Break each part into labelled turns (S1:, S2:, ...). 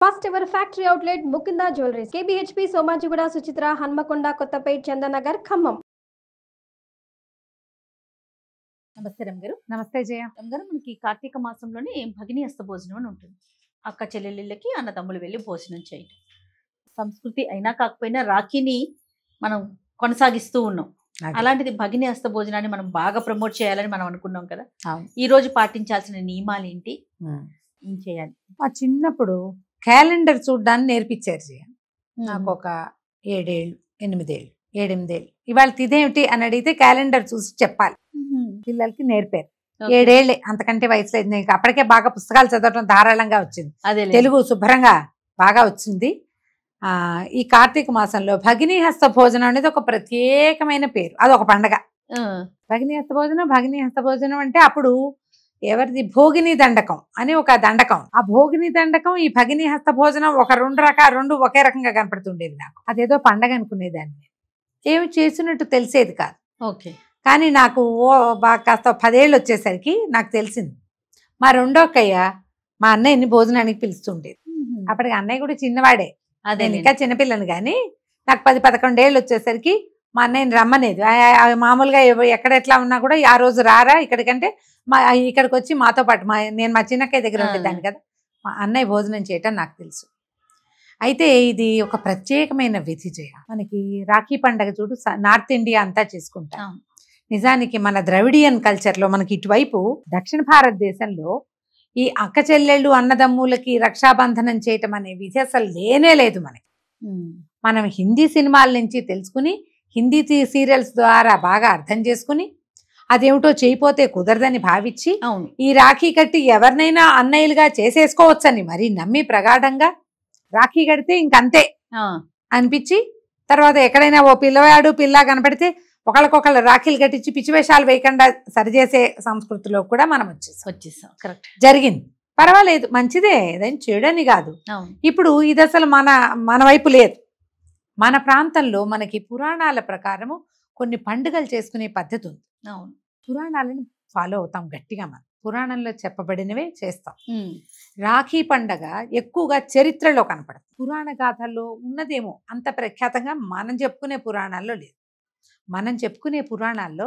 S1: First ever factory outlet Mukunda jewelleries KBHP Somajiguda Suchitra Hanamkonda Kothapet Chandanagar Khammam.
S2: నమస్తే రమ్గారు.
S3: నమస్తే జయ.
S2: రమ్గారు, మనకి కార్తీక మాసంలోనే భగిని హస్త భోజనం అని ఉంటుంది. అక్క చెల్లెళ్ళకి అన్నదమ్ములు వెళ్ళి భోజనం చేయటం సంస్కృతి అయినా కాకపోయినా రాఖీని మనం కొనసాగిస్తూ ఉన్నాం. అలాంటిది భగిని హస్త భోజనాన్ని మనం బాగా ప్రమోట్ చేయాలని మనం అనుకున్నాం కదా. ఈ రోజు పాటించాల్సిన నియమాలు ఏంటి, ఏం చేయాలి?
S3: మా చిన్నప్పుడు క్యాలెండర్ చూడ్డాన్ని నేర్పించారు జయ. నాకు ఒక 7 ఏళ్ళు 8 ఏళ్ళు 7 8 ఏళ్ళు ఇవాళ ఇదేమిటి అని అడిగితే క్యాలెండర్ చూసి చెప్పాలి. పిల్లలకి నేర్పారు. 7 ఏళ్ళే, అంతకంటే వయసు లేదు. నేను అప్పటికే బాగా పుస్తకాలు చదవడం ధారాళంగా వచ్చింది.
S2: అదే
S3: తెలుగు శుభ్రంగా బాగా వచ్చింది. ఈ కార్తీక మాసంలో భగిని హస్త భోజనం అనేది ఒక ప్రత్యేకమైన పేరు. అదొక పండగ. భగిని హస్త భోజనం అంటే అప్పుడు ఎవరిది భోగిని దండకం అని ఒక దండకం. ఆ భోగిని దండకం ఈ భగిని హస్త భోజనం ఒక రెండు ఒకే రకంగా కనపడుతుండేది నాకు. అదేదో పండగ అనుకునేదాన్ని. ఏమి చేసినట్టు తెలిసేది కాదు.
S2: ఓకే.
S3: కానీ నాకు బాగా కాస్త 10 ఏళ్ళు వచ్చేసరికి నాకు తెలిసింది. మా రెండో అక్కయ్య మా అన్నయ్యని భోజనానికి పిలుస్తుండేది. అప్పటికి అన్నయ్య కూడా చిన్నవాడే, అదే ఇంకా చిన్నపిల్లని. కానీ నాకు 10 11 ఏళ్ళు వచ్చేసరికి మా అన్నయ్యని రమ్మనేది. మామూలుగా ఎక్కడ ఎట్లా ఉన్నా కూడా ఆ రోజు రారా ఇక్కడికంటే ఇక్కడికి వచ్చి మాతో పాటు నేను మా చిన్నక్కయ్య దగ్గర ఉండేదాన్ని కదా. మా అన్నయ్య భోజనం చేయటం నాకు తెలుసు. అయితే ఇది ఒక ప్రత్యేకమైన విధి జయ. మనకి రాఖీ పండగ చూడు నార్త్ ఇండియా అంతా చేసుకుంటాం. నిజానికి మన ద్రవిడియన్ కల్చర్లో మనకి ఇటువైపు దక్షిణ భారతదేశంలో ఈ అక్క చెల్లెళ్ళు అన్నదమ్ములకి రక్షాబంధనం చేయటం అనే విధి అసలు లేనే లేదు మనకి. మనం హిందీ సినిమాల నుంచి తెలుసుకుని హిందీ సీరియల్స్ ద్వారా బాగా అర్థం చేసుకుని అదేమిటో చేయిపోతే కుదరదని భావించి ఈ రాఖీ కట్టి ఎవరినైనా అన్నయ్యలుగా చేసేసుకోవచ్చని మరి నమ్మి ప్రగాఢంగా రాఖీ కడితే ఇంకంతే అనిపించి తర్వాత ఎక్కడైనా ఓ పిల్లవాడు పిల్ల కనపడితే ఒకళ్ళకొకళ్ళు రాఖీలు కట్టించి పిచ్చివేషాలు వేయకుండా సరిచేసే సంస్కృతిలో కూడా మనం వచ్చేసాం.
S2: కరెక్ట్,
S3: జరిగింది. పర్వాలేదు, మంచిదే, ఏదైనా చెడని కాదు. ఇప్పుడు ఇది అసలు మన వైపు లేదు. మన ప్రాంతంలో మనకి పురాణాల ప్రకారము కొన్ని పండుగలు చేసుకునే పద్ధతి ఉంది. పురాణాలను ఫాలో అవుతాం గట్టిగా. మనం పురాణంలో చెప్పబడినవే చేస్తాం. రాఖీ పండగ ఎక్కువగా చరిత్రలో కనపడుతుంది. పురాణ గాథల్లో ఉన్నదేమో అంత ప్రఖ్యాతంగా మనం చెప్పుకునే పురాణాల్లో లేదు. మనం చెప్పుకునే పురాణాల్లో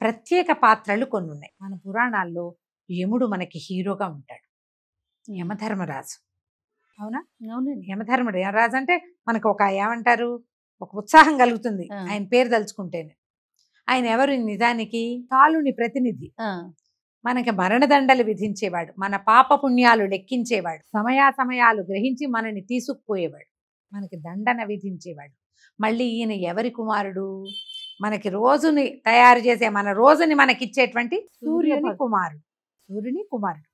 S3: ప్రత్యేక పాత్రలు కొన్ని ఉన్నాయి. మన పురాణాల్లో యముడు మనకి హీరోగా ఉంటాడు, యమధర్మరాజు. అవునా? యమధర్మరాజు అంటే మనకు ఒక ఏమంటారు, ఒక ఉత్సాహం కలుగుతుంది ఆయన పేరు తలుచుకుంటేనే. ఆయన ఎవరు? నిజానికి కాలుని ప్రతినిధి. మనకి మరణదండలు విధించేవాడు, మన పాప పుణ్యాలు లెక్కించేవాడు, సమయాలు గ్రహించి మనని తీసుకుపోయేవాడు, మనకి దండన విధించేవాడు. మళ్ళీ ఈయన ఎవరి కుమారుడు? మనకి రోజుని తయారు చేసే మన రోజుని మనకిచ్చేటువంటి సూర్యుని కుమారుడు.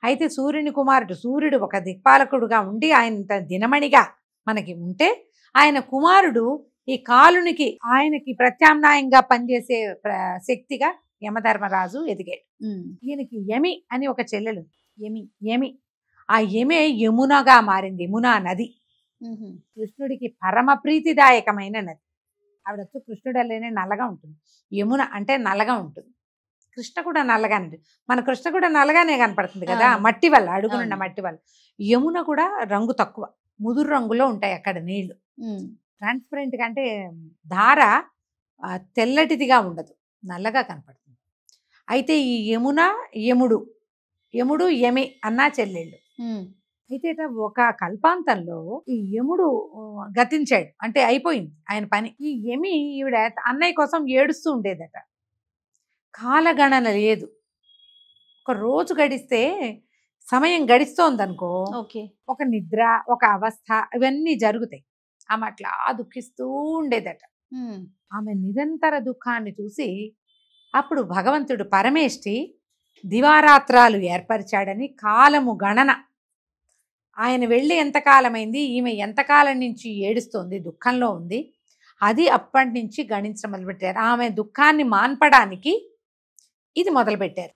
S3: అయితే సూర్యుని కుమారుడు, సూర్యుడు ఒక దిక్పాలకుడుగా ఉండి ఆయన దినమణిగా మనకి ఉంటే ఆయన కుమారుడు ఈ కాలునికి ఆయనకి ప్రత్యామ్నాయంగా పనిచేసే శక్తిగా యమధర్మరాజు ఎదిగాడు. ఈయనకి యమి అని ఒక చెల్లెలు, యమి. ఆ యమే యమునగా మారింది. యమునా నది కృష్ణుడికి పరమ ప్రీతిదాయకమైన నది. ఆవిడొచ్చు కృష్ణుడు అల్లేనే నల్లగా ఉంటుంది. యమున అంటే నల్లగా ఉంటుంది. కృష్ణ కూడా నల్లగానే, మన కృష్ణ కూడా నల్లగానే కనపడుతుంది కదా, మట్టి వల్ల, అడుగునున్న మట్టి వల్ల. యమున కూడా రంగు తక్కువ, ముదురు రంగులో ఉంటాయి అక్కడ నీళ్లు. ట్రాన్స్పరెంట్గా అంటే ధార తెల్లటిదిగా ఉండదు, నల్లగా కనపడుతుంది. అయితే ఈ యముడు యమి అన్నా చెల్లెళ్ళు. అయితే ఒక కల్పాంతంలో ఈ యముడు గతించాడు, అంటే అయిపోయింది ఆయన పని. ఈ యమి ఈవిడ అన్నయ్య కోసం ఏడుస్తూ ఉండేదట. కాలగణన లేదు. ఒక రోజు గడిస్తే సమయం గడిస్తోందనుకో, ఒక నిద్ర, ఒక అవస్థ, ఇవన్నీ జరుగుతాయి. ఆమె అట్లా దుఃఖిస్తూ ఉండేదట. ఆమె నిరంతర దుఃఖాన్ని చూసి అప్పుడు భగవంతుడు పరమేష్టి దివారాత్రాలు ఏర్పరిచాడని కాలము గణన, ఆయన వెళ్ళి ఎంతకాలమైంది, ఈమె ఎంతకాలం నుంచి ఏడుస్తోంది, దుఃఖంలో ఉంది, అది అప్పటి నుంచి గణించడం మొదలుపెట్టారు. ఆమె దుఃఖాన్ని మాన్పడానికి ఇది మొదలుపెట్టారు.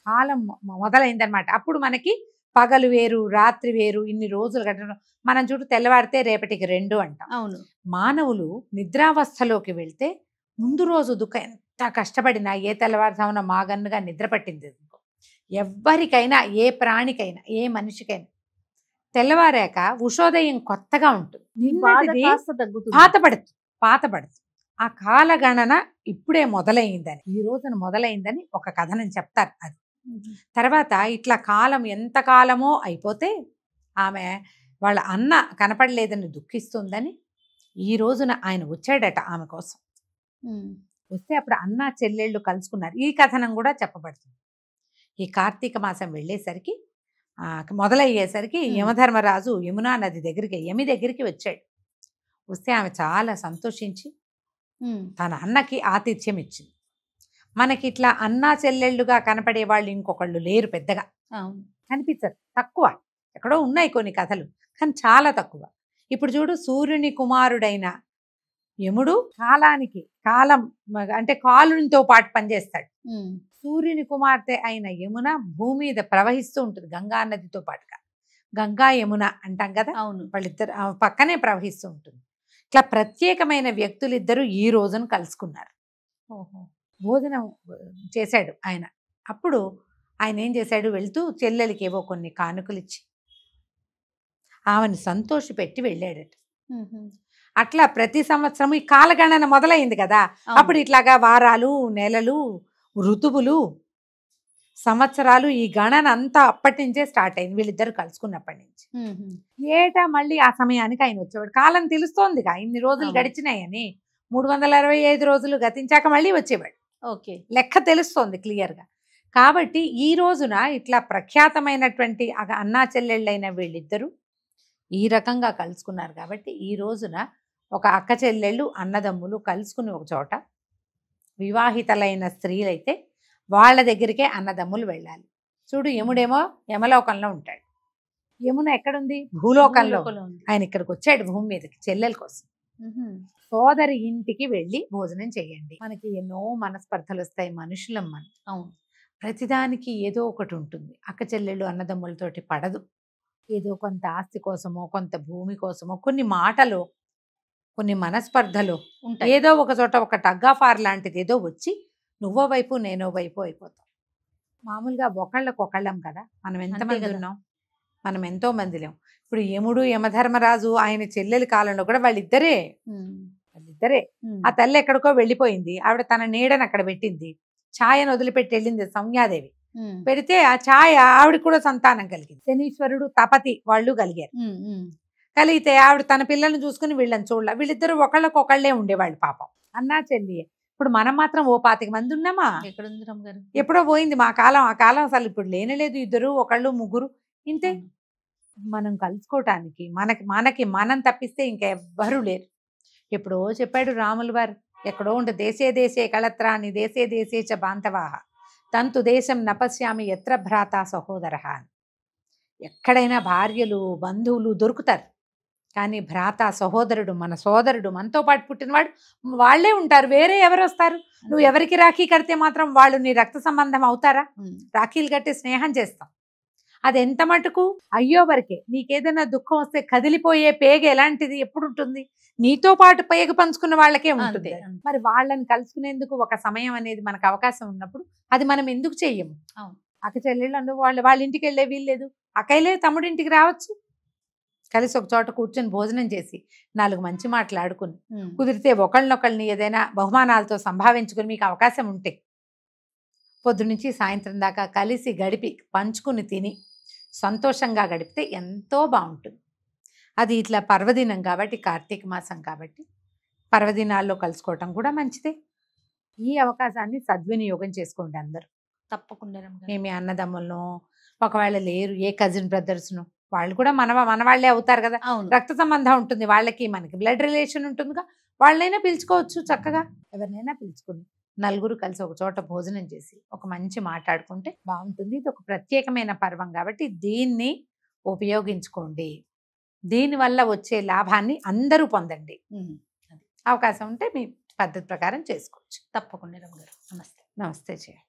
S3: కాలం మొదలైందనమాట. అప్పుడు మనకి పగలు వేరు, రాత్రి వేరు, ఇన్ని రోజులు గడపడం. మనం చూడు తెల్లవారితే రేపటికి 2 అంటాం.
S2: అవును.
S3: మానవులు నిద్రావస్థలోకి వెళ్తే ముందు రోజు దుఃఖం ఎంత కష్టపడినా ఏ తెల్లవారుజామున మాగన్నుగా నిద్ర పట్టింది ఎవ్వరికైనా, ఏ ప్రాణికైనా, ఏ మనిషికైనా తెల్లవారాక ఉషోదయం కొత్తగా ఉంటుంది.
S2: బాధ
S3: నిన్నటిది
S2: కాస్త తగ్గుతుంది.
S3: పాతపడుతుంది. ఆ కాలగణన ఇప్పుడే మొదలైందని, ఈ రోజున మొదలైందని ఒక కథనం చెప్తారు. అది తర్వాత ఇట్లా కాలం ఎంత కాలమో అయిపోతే ఆమె వాళ్ళ అన్న కనపడలేదని దుఃఖిస్తుందని ఈ రోజున ఆయన వచ్చాడట ఆమె కోసం. వస్తే అప్పుడు అన్న చెల్లెళ్ళు కలుసుకున్నారు. ఈ కథనం కూడా చెప్పబడుతుంది. ఈ కార్తీక మాసం వెళ్ళేసరికి మొదలయ్యేసరికి యమధర్మరాజు యమునా నది దగ్గరికి యమి దగ్గరికి వచ్చాడు. వస్తే ఆమె చాలా సంతోషించి తన అన్నకి ఆతిథ్యం ఇచ్చింది. మనకి ఇట్లా అన్నా చెల్లెళ్ళుగా కనపడే వాళ్ళు ఇంకొకళ్ళు లేరు, పెద్దగా కనిపించరు, తక్కువ. ఎక్కడో ఉన్నాయి కొన్ని కథలు, కానీ చాలా తక్కువ. ఇప్పుడు చూడు, సూర్యుని కుమారుడైన యముడు కాలం అంటే కాలునితో పాటు పనిచేస్తాడు. సూర్యుని కుమార్తె అయిన యమున భూమి మీద ప్రవహిస్తూ ఉంటుంది గంగా నదితో పాటుగా. గంగా యమున అంటాం కదా, వాళ్ళిద్దరు పక్కనే ప్రవహిస్తూ ఉంటుంది. ఇట్లా ప్రత్యేకమైన వ్యక్తులిద్దరూ ఈ రోజును కలుసుకున్నారు. భోజనం చేశాడు ఆయన. అప్పుడు ఆయన ఏం చేశాడు, వెళ్తూ చెల్లెలకి ఏవో కొన్ని కానుకలు ఇచ్చి ఆమెను సంతోషి పెట్టి వెళ్ళాడట. అట్లా ప్రతి సంవత్సరం ఈ కాలగణన మొదలైంది కదా, అప్పుడు ఇట్లాగా వారాలు, నెలలు, ఋతువులు, సంవత్సరాలు, ఈ గణన అంతా అప్పటి నుంచే స్టార్ట్ అయింది వీళ్ళిద్దరు కలుసుకున్నప్పటి నుంచి. ఏటా మళ్ళీ ఆ సమయానికి ఆయన వచ్చేవాడు. కాలం తెలుస్తోందిగా, ఇన్ని రోజులు గడిచినాయని. 365 రోజులు గతించాక మళ్ళీ వచ్చేవాడు. లెక్క తెలుస్తోంది క్లియర్గా. కాబట్టి ఈ రోజున ఇట్లా ప్రఖ్యాతమైనటువంటి అన్నా చెల్లెళ్ళైన వీళ్ళిద్దరూ ఈ రకంగా కలుసుకున్నారు. కాబట్టి ఈ రోజున ఒక అక్క చెల్లెళ్ళు అన్నదమ్ములు కలుసుకుని ఒక చోట, వివాహితలైన స్త్రీలైతే వాళ్ళ దగ్గరికే అన్నదమ్ములు వెళ్ళాలి. చూడు, యముడేమో యమలోకంలో ఉంటాడు, యమున ఎక్కడుంది, భూలోకంలో. ఆయన ఇక్కడికి వచ్చాడు భూమి మీదకి చెల్లెల కోసం. సోదరి ఇంటికి వెళ్ళి భోజనం చేయండి. మనకి ఎన్నో మనస్పర్ధలు వస్తాయి మనుషులం మనం. ప్రతిదానికి ఏదో ఒకటి ఉంటుంది. అక్క చెల్లెళ్ళు అన్నదమ్ములతోటి పడదు. ఏదో కొంత ఆస్తి కోసమో, కొంత భూమి కోసమో, కొన్ని మాటలు, కొన్ని మనస్పర్ధలు ఉంటాయి. ఏదో ఒక చోట ఒక టగ్ ఆఫ్ వార్ లాంటిది ఏదో వచ్చి నువ్వో వైపు నేనో వైపు అయిపోతాం. మామూలుగా ఒకళ్ళం కదా, మనం ఎంతమంది ఉన్నాం, మనం ఎంతో మందిలేం. ఇప్పుడు యముడు యమధర్మరాజు ఆయన చెల్లెలి కాలంలో కూడా వాళ్ళిద్దరే. ఆ తల్లి ఎక్కడికో వెళ్ళిపోయింది, ఆవిడ తన నీడని అక్కడ పెట్టింది, ఛాయను వదిలిపెట్టి వెళ్ళింది సౌమ్యాదేవి. పెడితే ఆ ఛాయ ఆవిడ కూడా సంతానం కలిగింది. శనీశ్వరుడు తపతి వాళ్ళు కలిగారు. కలిగితే ఆవిడ తన పిల్లల్ని చూసుకుని వీళ్ళని చూడాల. వీళ్ళిద్దరూ ఒకళ్ళకొకళ్ళే ఉండేవాళ్ళు పాపం, అన్నా చెల్లి. ఇప్పుడు మనం మాత్రం 25 మంది ఉన్నామా? ఎప్పుడో పోయింది మా కాలం. ఆ కాలం అసలు ఇప్పుడు లేనలేదు. ఇద్దరు, ఒకళ్ళు, ముగ్గురు, ఇంతే. మనం కలుసుకోవటానికి మనకి మనం తప్పిస్తే ఇంకెవ్వరూ లేరు. ఎప్పుడో చెప్పాడు రాముల వారు, ఎక్కడో ఉంటే దేశే దేశే కళత్రాన్ని దేశే దేశే చ బాంధవాహ తంతు దేశం నపశ్యామి ఎత్ర భ్రాత సహోదర. ఎక్కడైనా భార్యలు, బంధువులు దొరుకుతారు, కానీ భ్రాత, సహోదరుడు, మన సోదరుడు, మనతో పాటు పుట్టినవాడు వాళ్ళే ఉంటారు. వేరే ఎవరు వస్తారు? నువ్వు ఎవరికి రాఖీ కడితే మాత్రం వాళ్ళు నీ రక్త సంబంధం అవుతారా? రాఖీలు కట్టి స్నేహం చేస్తాం, అది ఎంత మటుకు అయ్యో వరకే. నీకేదైనా దుఃఖం వస్తే కదిలిపోయే పేగ ఎలాంటిది ఎప్పుడు ఉంటుంది? నీతో పాటు పేగ పంచుకున్న వాళ్ళకే ఉంటుంది. మరి వాళ్ళని కలుసుకునేందుకు ఒక సమయం అనేది మనకు అవకాశం ఉన్నప్పుడు అది మనం ఎందుకు చెయ్యము? అక్క చెల్లెళ్ళు వాళ్ళ ఇంటికి వెళ్ళే వీల్లేదు, అక్కయ్యలే తమ్ముడింటికి రావచ్చు. కలిసి ఒక చోట కూర్చొని భోజనం చేసి 4 మంచి మాట్లాడుకుని, కుదిరితే ఒకళ్ళనొకళ్ళని ఏదైనా బహుమానాలతో సంభావించుకుని మీకు అవకాశం ఉంటే పొద్దునుంచి సాయంత్రం దాకా కలిసి గడిపి పంచుకుని తిని సంతోషంగా గడిపితే ఎంతో బాగుంటుంది. అది ఇట్లా పర్వదినం కాబట్టి, కార్తీక మాసం కాబట్టి పర్వదినాల్లో కలుసుకోవటం కూడా మంచిదే. ఈ అవకాశాన్ని సద్వినియోగం చేసుకోండి అందరూ.
S2: తప్పకుండా.
S3: మేము అన్నదమ్ములను ఒకవేళ లేరు, ఏ కజిన్ బ్రదర్స్ను, వాళ్ళు కూడా మన వాళ్ళే అవుతారు కదా, రక్త సంబంధం ఉంటుంది వాళ్ళకి, మనకి బ్లడ్ రిలేషన్ ఉంటుందిగా, వాళ్ళనైనా పిలుచుకోవచ్చు. చక్కగా ఎవరినైనా పిలుచుకుని నలుగురు కలిసి ఒక చోట భోజనం చేసి ఒక మంచి మాట్లాడుకుంటే బాగుంటుంది. ఇది ఒక ప్రత్యేకమైన పర్వం కాబట్టి దీన్ని ఉపయోగించుకోండి. దీనివల్ల వచ్చే లాభాన్ని అందరూ పొందండి. అవకాశం ఉంటే మీ పద్ధతి ప్రకారం చేసుకోవచ్చు.
S2: తప్పకుండా. నమస్తే.
S3: నమస్తే చేయండి.